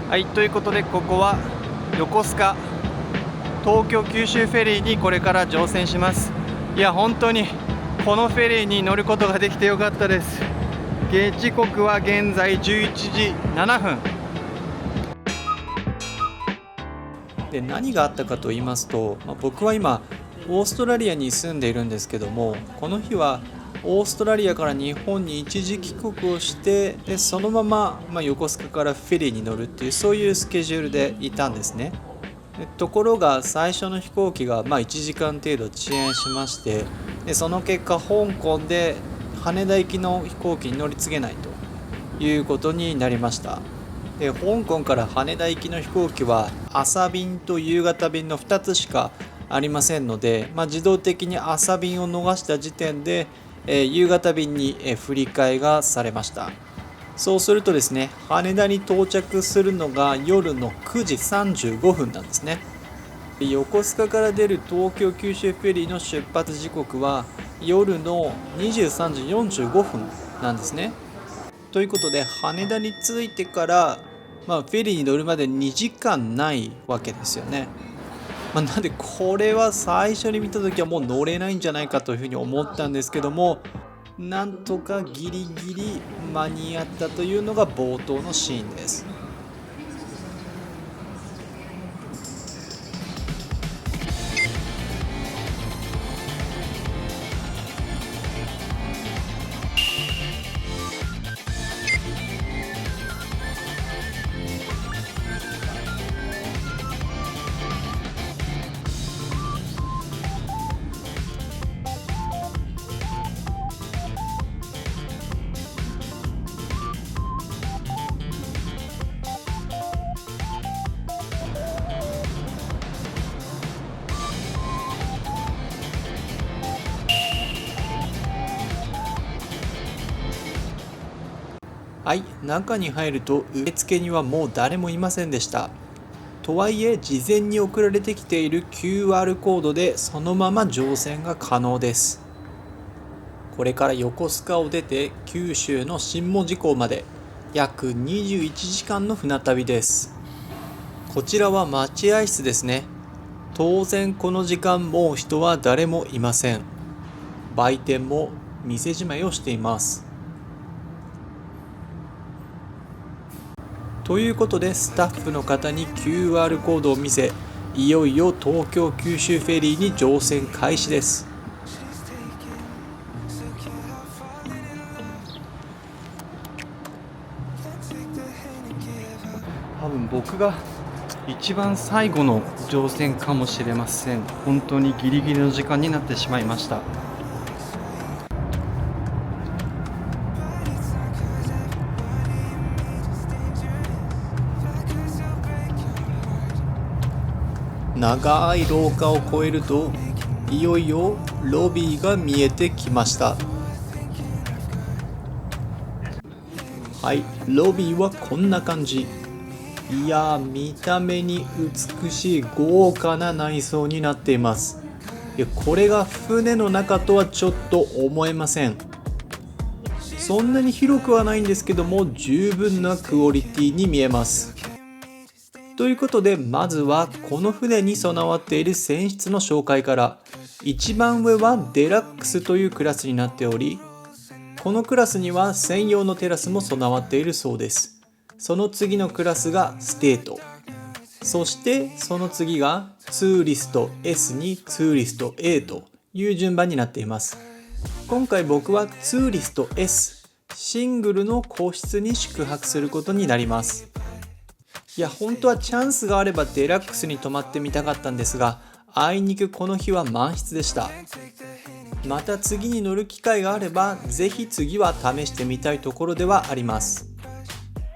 はい、ということでここは横須賀東京九州フェリーにこれから乗船します。いや本当にこのフェリーに乗ることができてよかったです。時刻は現在11時7分で、何があったかと言いますと、僕は今オーストラリアに住んでいるんですけども、この日はオーストラリアから日本に一時帰国をして、でそのまま、横須賀からフェリーに乗るっていう、そういうスケジュールでいたんですね。ところが最初の飛行機が1時間程度遅延しまして、でその結果香港で羽田行きの飛行機に乗り継げないということになりました。で香港から羽田行きの飛行機は朝便と夕方便の2つしかありませんので、自動的に朝便を逃した時点で、夕方便に、振り替えがされました。そうするとですね、羽田に到着するのが夜の9時35分なんですね。横須賀から出る東京九州フェリーの出発時刻は夜の23時45分なんですね。ということで羽田に着いてから、フェリーに乗るまで2時間ないわけですよね。なんでこれは最初に見た時はもう乗れないんじゃないかというふうに思ったんですけども、なんとかギリギリ間に合ったというのが冒頭のシーンです。はい、中に入ると受付にはもう誰もいませんでした。とはいえ事前に送られてきている QR コードでそのまま乗船が可能です。これから横須賀を出て九州の新門司港まで約21時間の船旅です。こちらは待合室ですね。当然この時間もう人は誰もいません。売店も店じまいをしています。ということでスタッフの方に QR コードを見せ、いよいよ東京九州フェリーに乗船開始です。多分僕が一番最後の乗船かもしれません。本当にギリギリの時間になってしまいました。長い廊下を越えるといよいよロビーが見えてきました。はい、ロビーはこんな感じ。いやー、見た目に美しい豪華な内装になっています。これが船の中とはちょっと思えません。そんなに広くはないんですけども、十分なクオリティに見えます。ということで、まずはこの船に備わっている船室の紹介から。一番上はデラックスというクラスになっており、このクラスには専用のテラスも備わっているそうです。その次のクラスがステート、そしてその次がツーリスト S にツーリスト A という順番になっています。今回僕はツーリスト S、 シングルの個室に宿泊することになります。いや本当はチャンスがあればデラックスに泊まってみたかったんですが、あいにくこの日は満室でした。また次に乗る機会があればぜひ次は試してみたいところではあります。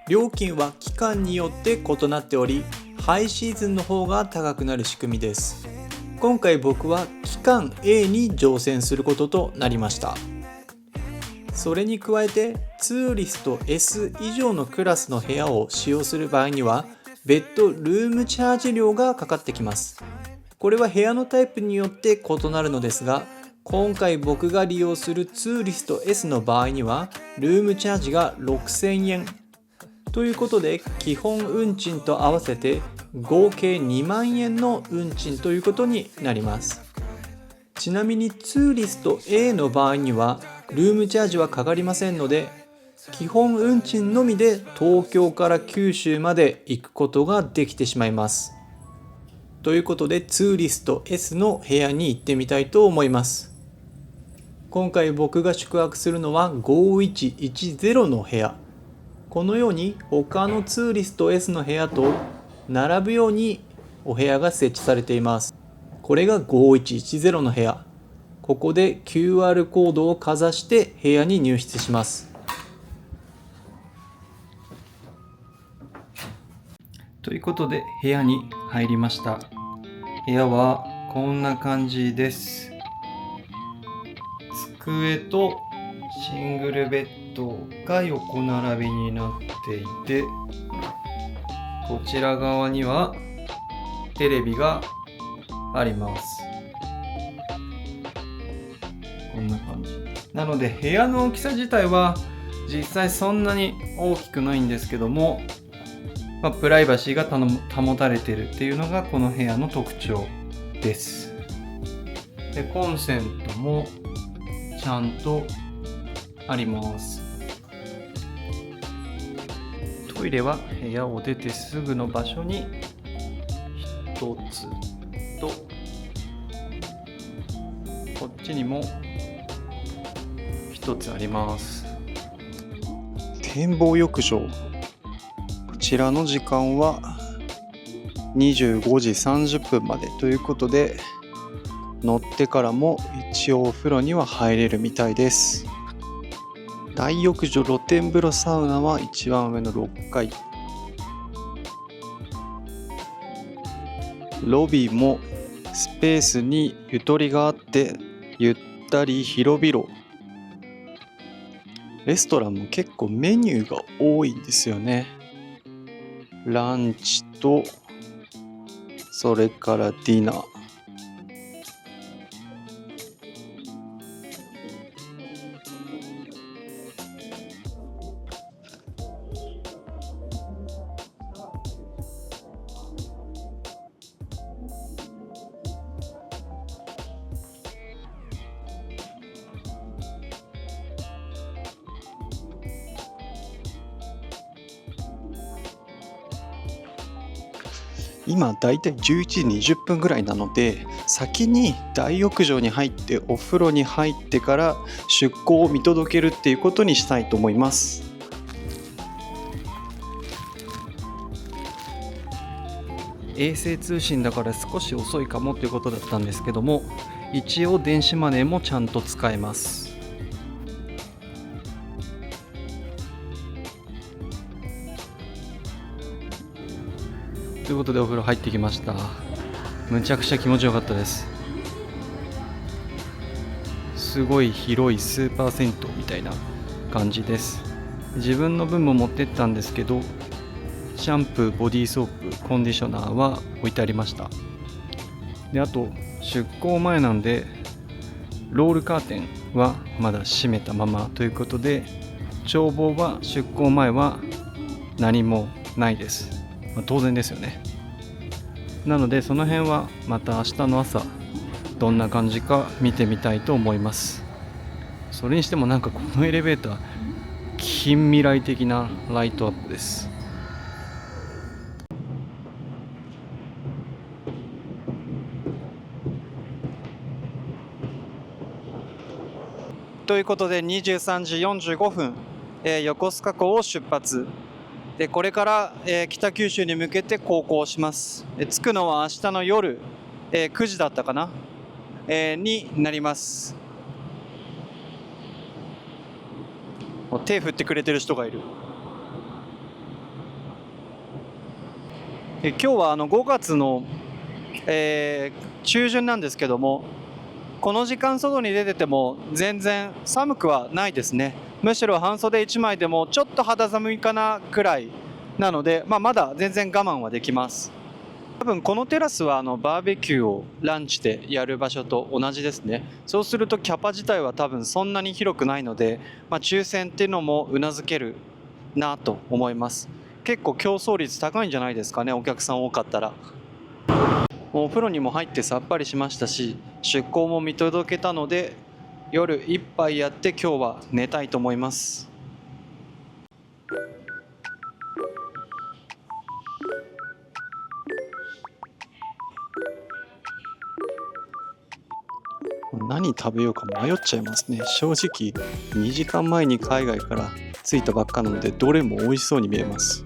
料金は期間によって異なっており、ハイシーズンの方が高くなる仕組みです。今回僕は期間 A に乗船することとなりました。それに加えてツーリスト S 以上のクラスの部屋を使用する場合には別途ルームチャージ料がかかってきます。これは部屋のタイプによって異なるのですが、今回僕が利用するツーリスト S の場合にはルームチャージが6000円、ということで基本運賃と合わせて合計2万円の運賃ということになります。ちなみにツーリスト A の場合にはルームチャージはかかりませんので、基本運賃のみで東京から九州まで行くことができてしまいます。ということでツーリスト S の部屋に行ってみたいと思います。今回僕が宿泊するのは5110の部屋。このように他のツーリスト S の部屋と並ぶようにお部屋が設置されています。これが5110の部屋。ここで QR コードをかざして部屋に入室します。ということで部屋に入りました。部屋はこんな感じです。机とシングルベッドが横並びになっていて、こちら側にはテレビがあります。こんな感じなので部屋の大きさ自体は実際そんなに大きくないんですけども、プライバシーが保たれているっていうのがこの部屋の特徴です。でコンセントもちゃんとあります。トイレは部屋を出てすぐの場所に一つと、こっちにも一つあります。展望浴場、こちらの時間は25時30分までということで、乗ってからも一応お風呂には入れるみたいです。大浴場露天風呂サウナは一番上の6階。ロビーもスペースにゆとりがあってゆったり広々。レストランも結構メニューが多いんですよね。ランチとそれからディナー。今だいたい11時20分ぐらいなので、先に大浴場に入ってお風呂に入ってから出航を見届けるっていうことにしたいと思います。衛星通信だから少し遅いかもということだったんですけども、一応電子マネーもちゃんと使えます。ということでお風呂入ってきました。むちゃくちゃ気持ちよかったです。すごい広いスーパー銭湯みたいな感じです。自分の分も持ってったんですけど、シャンプー、ボディーソープ、コンディショナーは置いてありました。であと出航前なんでロールカーテンはまだ閉めたままということで、眺望は出航前は何もないです。当然ですよね。なのでその辺はまた明日の朝どんな感じか見てみたいと思います。それにしてもなんかこのエレベーター近未来的なライトアップです。ということで23時45分、横須賀港を出発で、これから、北九州に向けて航行します。着くのは明日の夜、9時だったかな、になります。手振ってくれてる人がいる。今日は5月の、中旬なんですけども、この時間外に出てても全然寒くはないですね。むしろ半袖1枚でもちょっと肌寒いかなくらいなので、まだ全然我慢はできます。多分このテラスはバーベキューをランチでやる場所と同じですね。そうするとキャパ自体は多分そんなに広くないので、抽選っていうのもうなずけるなと思います。結構競争率高いんじゃないですかね、お客さん多かったら。もうお風呂にも入ってさっぱりしましたし、出航も見届けたので、夜一杯やって今日は寝たいと思います。何食べようか迷っちゃいますね。正直2時間前に海外から着いたばっかなので、どれも美味しそうに見えます。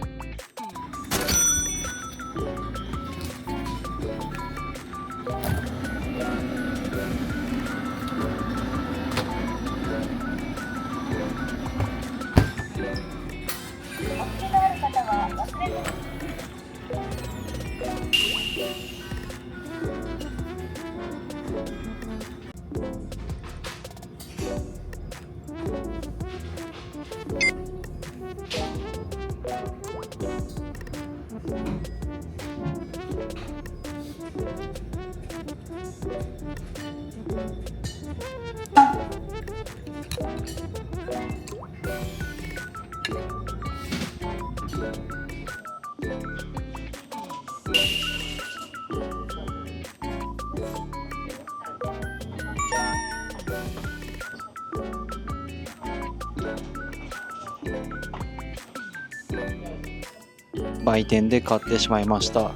売店で買ってしまいました。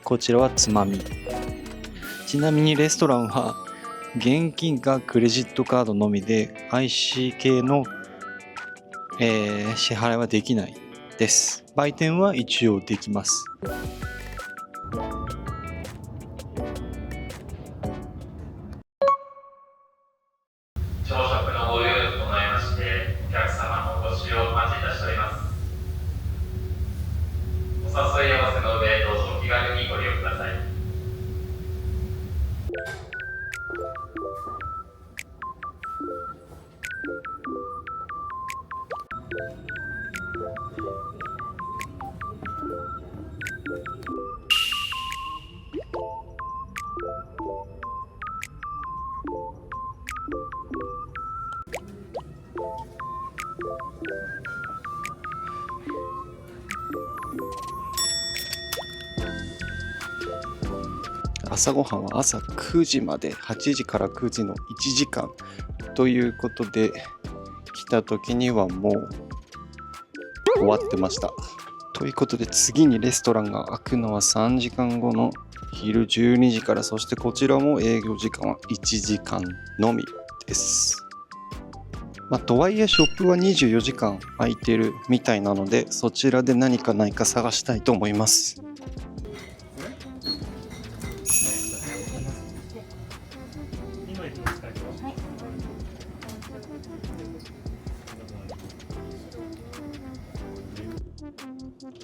こちらはつまみ。ちなみにレストランは現金かクレジットカードのみで IC 系の、支払いはできないです。売店は一応できます。朝食のご用意を行いまして、お客様のお越しをお待ちいたしております。お誘い合わせの上、どうぞお気軽にご利用ください。朝ごはんは朝9時まで、8時から9時の1時間ということで、来た時にはもう終わってました。ということで次にレストランが開くのは3時間後の昼12時から、そしてこちらも営業時間は1時間のみです。とはいえショップは24時間開いてるみたいなので、そちらで何かないか探したいと思います。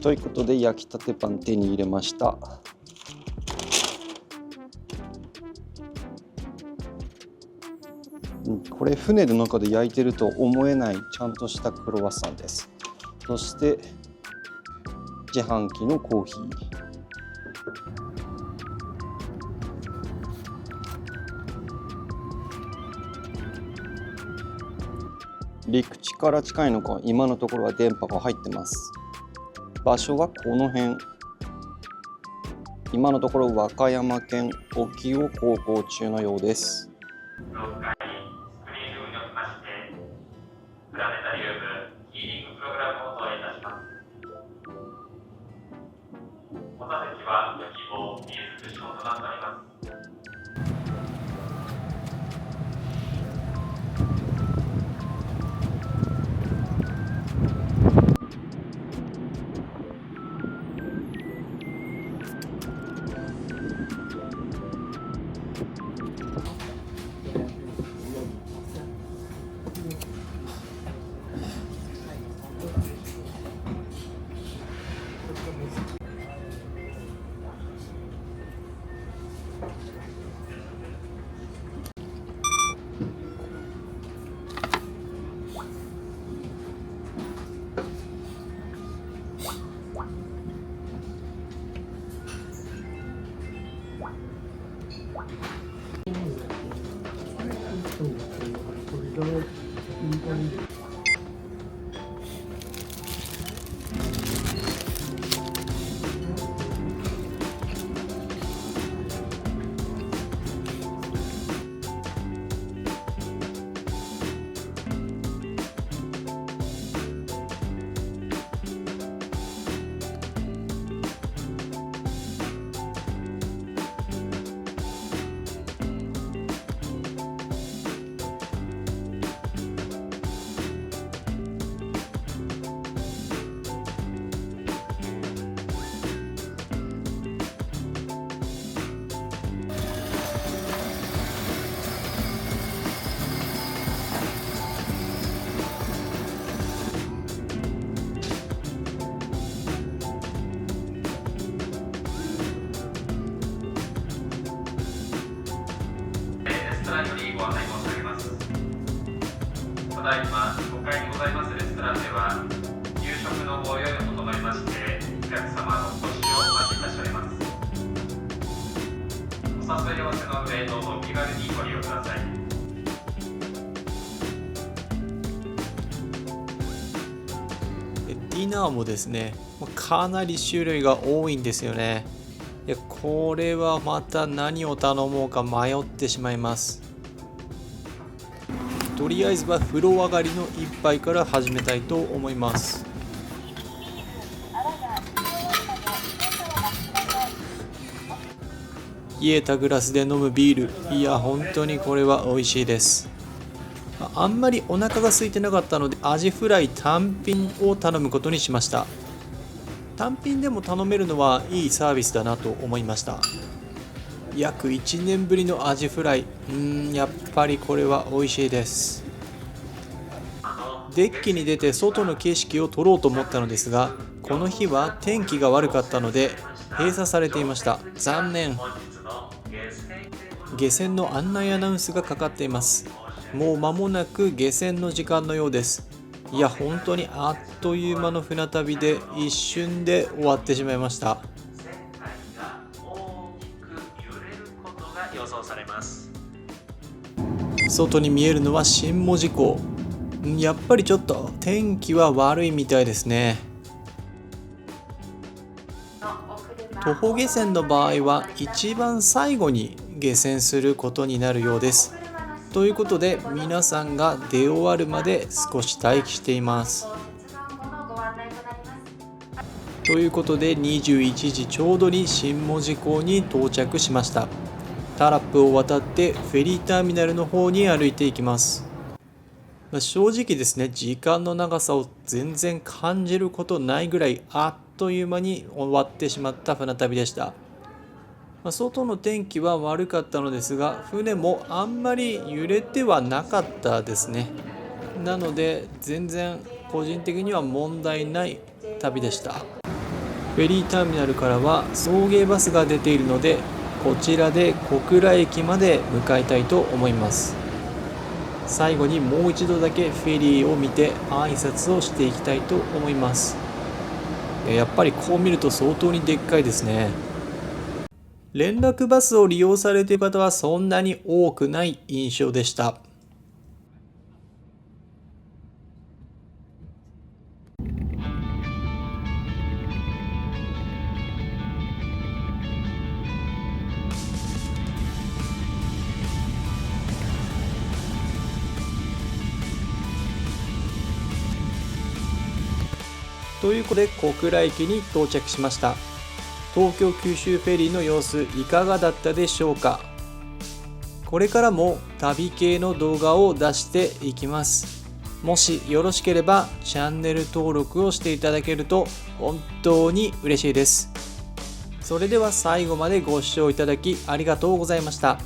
ということで焼きたてパン手に入れました。これ船の中で焼いてると思えないちゃんとしたクロワッサンです。そして自販機のコーヒー、陸地から近いのか今のところは電波が入ってます。場所はこの辺。今のところ和歌山県沖を航行中のようです。6階にスクリーンルームにおきまして、プラネタリウムヒーリングプログラムを投影いたします。お座席はご希望ビーズクッションとなっております。ただいま5階にございますレストランでは夕食のご用意が整いましてお客様のお越しをお待ちいたしております。お誘い合わせの上どうぞお気軽にご利用ください。ディナーもですね、かなり種類が多いんですよね。いや、これはまた何を頼もうか迷ってしまいます。とりあえずは風呂上がりの一杯から始めたいと思います。冷えたグラスで飲むビール、いや本当にこれは美味しいです。あんまりお腹が空いてなかったのでアジフライ単品を頼むことにしました。単品でも頼めるのはいいサービスだなと思いました。約1年ぶりのアジフライ、やっぱりこれは美味しいです。デッキに出て外の景色を撮ろうと思ったのですが、この日は天気が悪かったので閉鎖されていました。残念。下船の案内アナウンスがかかっています。もう間もなく下船の時間のようです。いや本当にあっという間の船旅で一瞬で終わってしまいました。予想されます。外に見えるのは新門司港。やっぱりちょっと天気は悪いみたいですね。徒歩下船の場合は一番最後に下船することになるようです。ということで皆さんが出終わるまで少し待機しています。ということで21時ちょうどに新門司港に到着しました。タラップを渡ってフェリーターミナルの方に歩いていきます。正直ですね、時間の長さを全然感じることないぐらいあっという間に終わってしまった船旅でした。外の天気は悪かったのですが、船もあんまり揺れてはなかったですね。なので全然個人的には問題ない旅でした。フェリーターミナルからは送迎バスが出ているので、こちらで小倉駅まで向かいたいと思います。最後にもう一度だけフェリーを見て挨拶をしていきたいと思います。やっぱりこう見ると相当にでっかいですね。連絡バスを利用されている方はそんなに多くない印象でした。ということで小倉駅に到着しました。東京九州フェリーの様子いかがだったでしょうか。これからも旅系の動画を出していきます。もしよろしければチャンネル登録をしていただけると本当に嬉しいです。それでは最後までご視聴いただきありがとうございました。